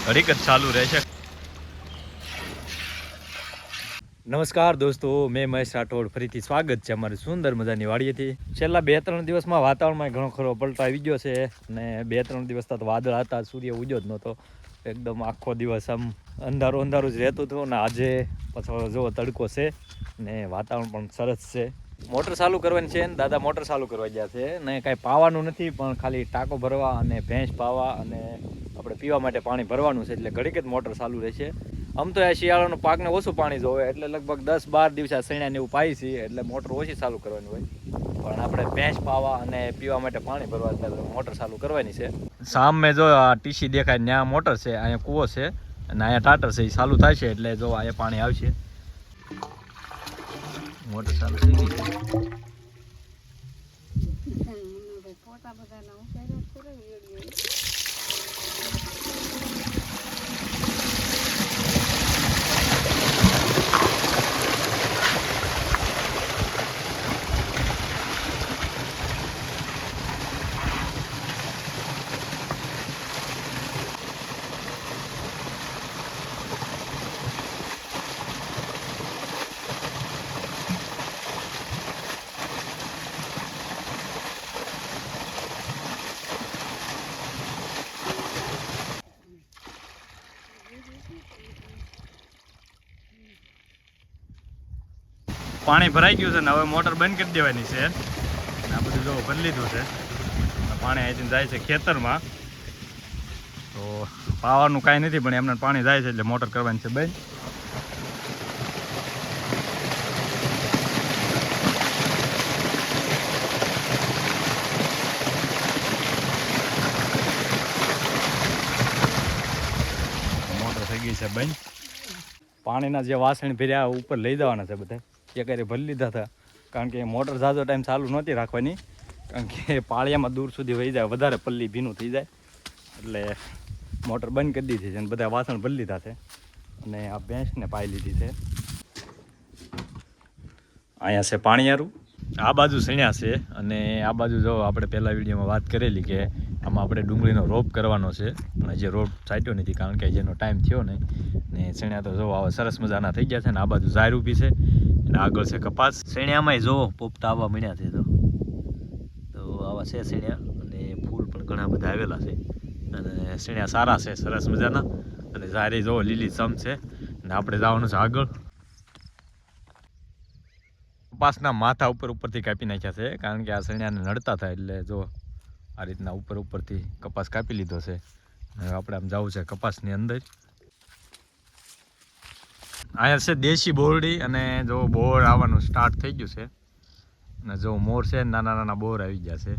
ઘડીક જ ચાલુ રહેશે. નમસ્કાર દોસ્તો, મેં મહેશ રાઠોડ, ફરીથી સ્વાગત છે અમારી સુંદર મજાની વાડીએથી. છેલ્લા 2-3 દિવસમાં વાતાવરણમાં ઘણો ખરો પલટો આવી ગયો છે અને 2-3 દિવસ તો વાદળ હતા, સૂર્ય ઉગ્યો જ નહોતો. એકદમ આખો દિવસ આમ અંધારું જ રહેતું હતું ને આજે પાછો જો તડકો છે ને વાતાવરણ પણ સરસ છે. મોટર ચાલુ કરવાની છે ને દાદા મોટર ચાલુ કરવા ગયા છે ને કાંઈ પાવાનું નથી, પણ ખાલી ટાંકો ભરવા અને ભેંસ પાવા અને આપણે પીવા માટે પાણી ભરવાનું છે, એટલે ઘડીક જ મોટર ચાલુ રહેશે. આમ તો આ શિયાળાનો પાકને ઓછું પાણી જોવે, એટલે લગભગ 10-12 દિવસ સૈણાને એવું પાઈ છે, એટલે મોટર ઓછી ચાલુ કરવાની હોય. પણ આપણે ભેંસ પાવા અને પીવા માટે પાણી ભરવા એટલે મોટર ચાલુ કરવાની છે. સામે જો આ ટીસી દેખાય, ત્યાં મોટર છે, અહીંયા કૂવો છે અને અહીંયા ટાટર છે, એ ચાલુ થાય છે એટલે જો અહીંયા પાણી આવશે. મોટર ચાલુ થઈ ગઈ છે. પાણી ભરાઈ ગયું છે ને હવે મોટર બંધ કરી દેવાની છે. આ બધું જો ભરી લીધું છે, પાણી અહીંથી જાય છે ખેતરમાં. તો પાવાનું કાંઈ નથી, પણ એમને પાણી જાય છે એટલે મોટર કરવાની છે બંધ. મોટર થઈ ગઈ છે બંધ. પાણીના જે વાસણ ભર્યા ઉપર લઈ જવાના છે બધા, એ કરી ભરી લીધા હતા, કારણ કે મોટર ઝાઝો ટાઈમ ચાલુ નહોતી રાખવાની, કારણ કે પાળિયામાં દૂર સુધી વહી જાય, વધારે પલ્લી ભીનું થઈ જાય, એટલે મોટર બંધ કરી દીધી છે અને બધા વાસણ ભરી લીધા છે અને આ ભેંસને પાઈ લીધી છે. અહીંયા છે પાણીયારું, આ બાજુ સણ્યા છે અને આ બાજુ જો આપણે પહેલાં વિડીયોમાં વાત કરેલી કે આમાં આપણે ડુંગળીનો રોપ કરવાનો છે, પણ હજી રોપ છાંટ્યો નથી કારણ કે જેનો ટાઈમ થયો નહીં. ને સણ્યા તો જો આવા સરસ મજાના થઈ ગયા છે ને આ બાજુ ઝાર ઊભી છે અને આગળ છે કપાસ. સણ્યામાંય જો પોપટા આવવા મળ્યા છે, તો આવા છે સણ્યા અને ફૂલ પણ ઘણા બધા આવેલા છે અને સણ્યા સારા છે, સરસ મજાના, અને ઝારી જો લીલી સમ છે અને આપણે જવાનું છે આગળ. કપાસના માથા ઉપરથી કાપી નાખ્યા છે, કારણ કે આ સણ્યાને નડતા થાય, એટલે જો આ રીતના ઉપરથી કપાસ કાપી લીધો છે. હવે આપણે આમ જવું છે કપાસની અંદર. અહીંયા છે દેશી બોરડી અને જો બોર આવવાનું સ્ટાર્ટ થઈ ગયું છે અને જો મોર છે નાના બોર આવી ગયા છે,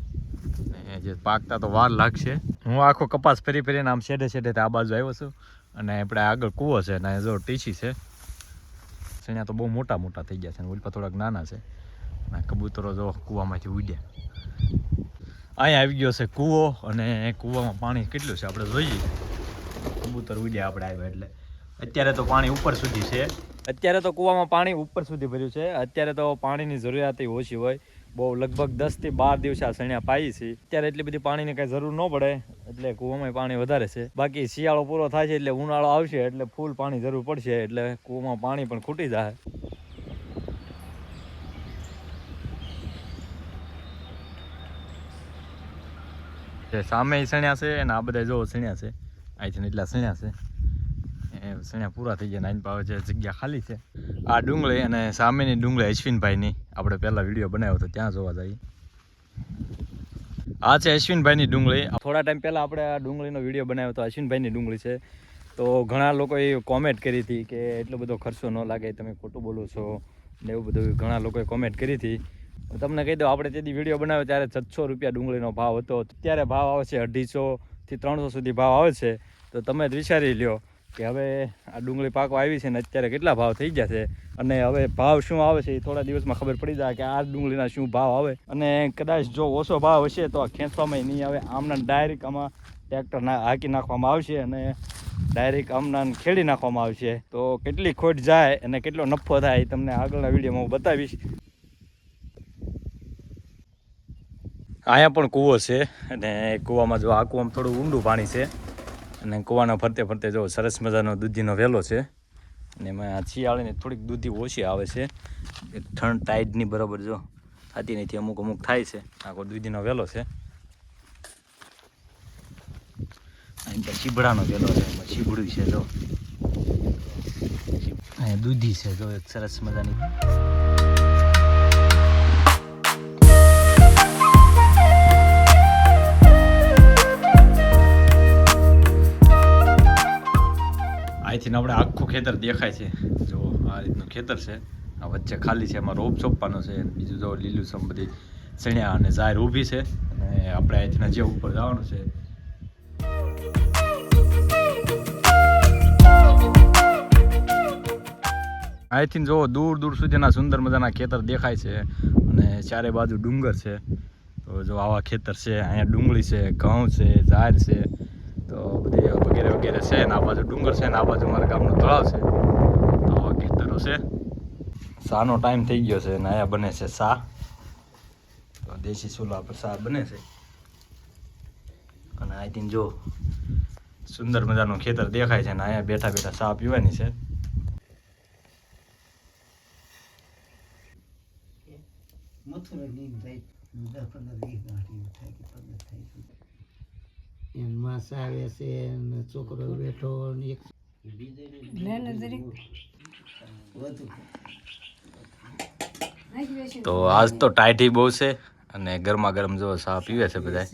જે પાકતા તો વાર લાગશે. હું આખો કપાસ ફરીને આમ શેઢે આ બાજુ આવ્યો છું અને આપણે આગળ કૂવો છે અને જો ટીસી છે. સણ્યા તો બહુ મોટા થઈ ગયા છે અને ઉલ્પા થોડાક નાના છે. કબૂતરો જો કૂવામાંથી ઉડ્યા. અહીંયા આવી ગયો છે કૂવો અને કૂવામાં પાણી કેટલું છે આપણે જોઈએ. કબૂતર ઉડ્યા આપણે આવ્યા એટલે. અત્યારે તો પાણી ઉપર સુધી છે, અત્યારે તો કૂવામાં પાણી ઉપર સુધી ભર્યું છે. અત્યારે તો પાણીની જરૂરિયાત ઓછી હોય, બહુ લગભગ 10-12 દિવસ આ સણ્યા પાઈ છે. અત્યારે એટલી બધી પાણીની કાંઈ જરૂર ન પડે, એટલે કૂવામાં પાણી વધારે છે. બાકી શિયાળો પૂરો થાય છે એટલે ઉનાળો આવશે એટલે ફૂલ પાણી જરૂર પડશે, એટલે કૂવામાં પાણી પણ ખૂટી જાય. સામે સણ્યા છે અને આ બધા જો સણ્યા છે, અહીંથી એટલા સણ્યા છે. સણ્યા પૂરા થઈ ગયા, નાઈન પાવે છે, જગ્યા ખાલી છે. આ ડુંગળી અને સામેની ડુંગળી અશ્વિનભાઈની આપણે પહેલાં વિડીયો બનાવ્યો હતો, ત્યાં જોવા જઈએ. આ છે અશ્વિનભાઈની ડુંગળી. થોડા ટાઈમ પહેલાં આપણે આ ડુંગળીનો વિડીયો બનાવ્યો હતો, અશ્વિનભાઈની ડુંગળી છે. તો ઘણા લોકોએ કોમેન્ટ કરી હતી કે એટલો બધો ખર્ચો ન લાગે, તમે ખોટું બોલો છો ને એવું બધું ઘણા લોકોએ કોમેન્ટ કરી હતી. તમને કહી દઉં, આપણે તેથી વિડીયો બનાવ્યો ત્યારે 700 રૂપિયા ડુંગળીનો ભાવ હતો. અત્યારે ભાવ આવે છે 250 થી 300 સુધી ભાવ આવે છે. તો તમે જ વિચારી લ્યો કે હવે આ ડુંગળી પાકવા આવી છે ને અત્યારે કેટલા ભાવ થઈ ગયા છે, અને હવે ભાવ શું આવે છે એ થોડા દિવસમાં ખબર પડી જાય કે આ ડુંગળીના શું ભાવ આવે. અને કદાચ જો ઓછો ભાવ હશે તો આ ખેંચવામાં નહીં આવે, આમના ડાયરેક્ટ આમાં ટ્રેક્ટર હાંકી નાખવામાં આવશે અને ડાયરેક્ટ આમના ખેડી નાખવામાં આવશે. તો કેટલી ખોટ જાય અને કેટલો નફો થાય એ તમને આગળના વિડીયોમાં હું બતાવીશ. અહીંયા પણ કૂવો છે અને કૂવામાં જો આ કૂવામાં થોડું ઊંડું પાણી છે અને કૂવાના ફરતે ફરતે જો સરસ મજાનો દૂધીનો વેલો છે અને એમાં આ શિયાળીને થોડીક દૂધી ઓછી આવે છે ઠંડ ટાઈડની બરાબર જો થતી નથી અમુક અમુક થાય છે આખો દૂધીનો વેલો છે અહીં તો ચીબડાનો વેલો છે એમાં ચીબડું છે જો અહીંયા દૂધી છે જો એક સરસ મજાની અહીંથી આપણે આખું ખેતર દેખાય છે જો આ રીતનું ખેતર છે આ વચ્ચે ખાલી છે એમાં રોપ ચોપવાનો છે બીજું જો લીલુંછમ બધી ચણ્યા અને ઝાર ઊભી છે અને આપણે અહીંથી નજીક ઉપર જવાનું છે અહીંથી જો દૂર દૂર સુધીના સુંદર મજાના ખેતર દેખાય છે અને ચારે બાજુ ડુંગર છે તો જો આવા ખેતર છે અહીંયા ડુંગળી છે ઘઉં છે ઝાર છે તો બધી વગેરે વગેરે છે ને આ બાજુ ડુંગર છે ને આ બાજુ મારા ગામનું તળાવ છે તો આવા ખેતરો છે શાનો ટાઈમ થઈ ગયો છે ને અહીંયા બને છે શા તો દેશી ચૂલા પર શા બને છે અને અહીંથી જો સુંદર મજાનું ખેતર દેખાય છે ને અહીંયા બેઠા બેઠા શા પીવાની છે છોકરો બેઠો તો આજ તો ટાઈટી બહુ છે અને ગરમા ગરમ જો ચા પીવે છે બધા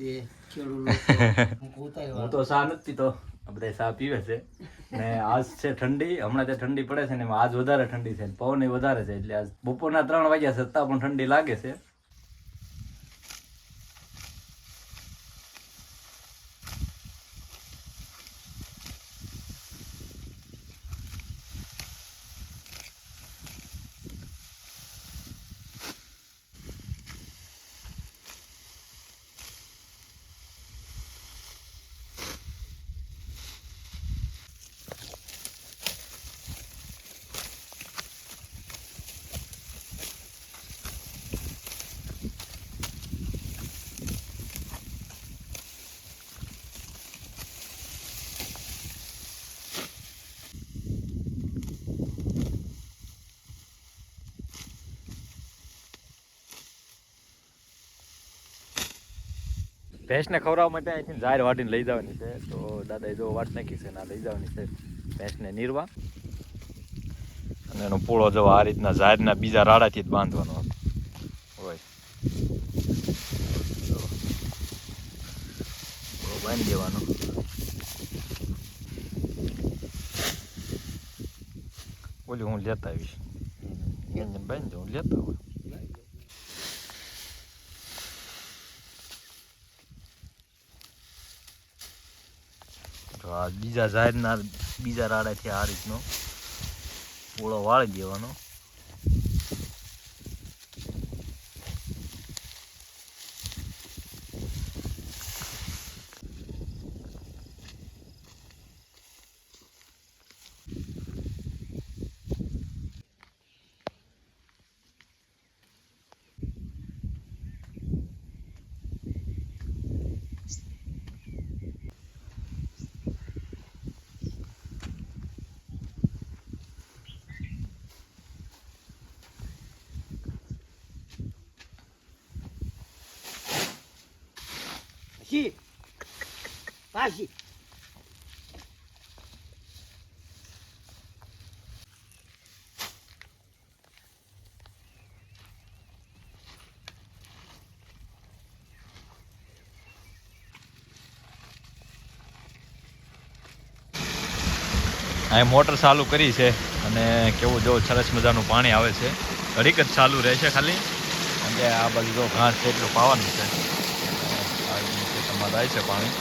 હું તો ચા નથી પીતો બધા ચા પીવે છે ને આજ છે ઠંડી હમણાં જે ઠંડી પડે છે ને એમાં આજ વધારે ઠંડી છે પવન વધારે છે એટલે આજ બપોરના 3 વાગ્યા છતાં પણ ઠંડી લાગે છે ભેંસને ખવડાવવા માટે અહીંથી ઝાર વાટીને લઈ જવાની છે તો દાદાએ જો વાટ નાખી છે ના લઈ જવાની છે ભેંસને નીરવા અને એનો પૂળો જો આ રીતના ઝારના બીજા રાડાથી જ બાંધવાનો હોય તો બાંધી દેવાનો ઓલી હું લેતા આવીશ બાંધી હું લેતા હોય આ બીજા ઝાડના બીજા રાડાથી આ રીતનો પૂળો વાળી દેવાનો પાછી અહીં મોટર ચાલુ કરી છે અને કેવું જો સરસ મજાનું પાણી આવે છે ઘડીક જ ચાલુ રહે છે ખાલી અને આ બાજુ જો ઘાસ છે એટલું પાવાનું છે ખેતરમાં જાય છે પાણી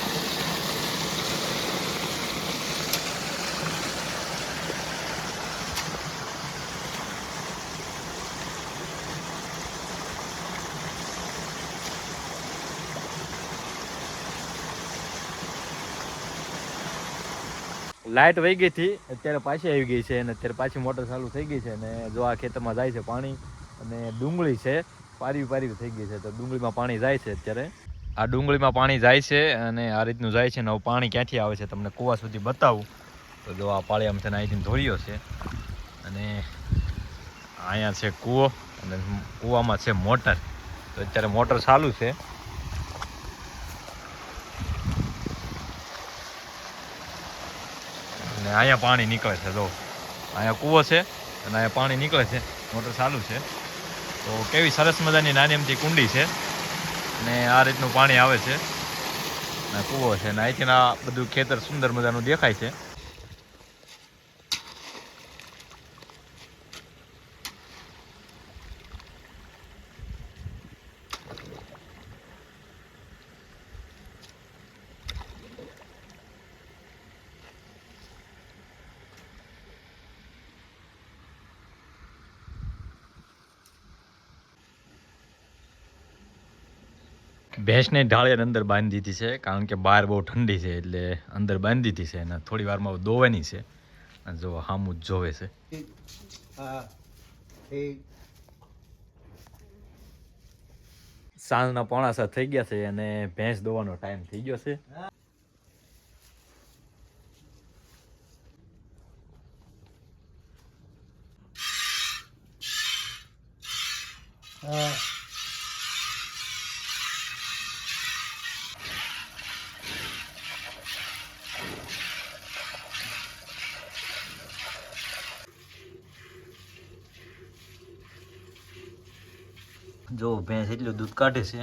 લાઇટ વહી ગઈ હતી અત્યારે પાછી આવી ગઈ છે અને અત્યારે પાછી મોટર ચાલુ થઈ ગઈ છે અને જો આ ખેતરમાં જાય છે પાણી અને ડુંગળી છે પારવી થઈ ગઈ છે તો ડુંગળીમાં પાણી જાય છે અત્યારે આ ડુંગળીમાં પાણી જાય છે અને આ રીતનું જાય છે ને હવે પાણી ક્યાંથી આવે છે તમને કૂવા સુધી બતાવું તો જો આ પાળિયામાં છે ને અહીંથી ધોળીઓ છે અને અહીંયા છે કૂવો અને કૂવામાં છે મોટર તો અત્યારે મોટર ચાલુ છે અને અહીંયા પાણી નીકળે છે જો અહીંયા કૂવો છે અને અહીંયા પાણી નીકળે છે મોટર ચાલુ છે તો કેવી સરસ મજાની નાની એમથી કુંડી છે અને આ રીતનું પાણી આવે છે અને કૂવો છે અને અહીંથી આ બધું ખેતર સુંદર મજાનું દેખાય છે ભેંસને ઢાળીને અંદર બાંધી દીધી છે કારણ કે બહાર બહુ ઠંડી છે એટલે અંદર બાંધી દીધી છે અને થોડી વારમાં દોવાની છે અને જો હામું જ જોવે છે સાંજના 6:45 થઈ ગયા છે અને ભેંસ દોવાનો ટાઈમ થઈ ગયો છે જો ભેંસ એટલું દૂધ કાઢે છે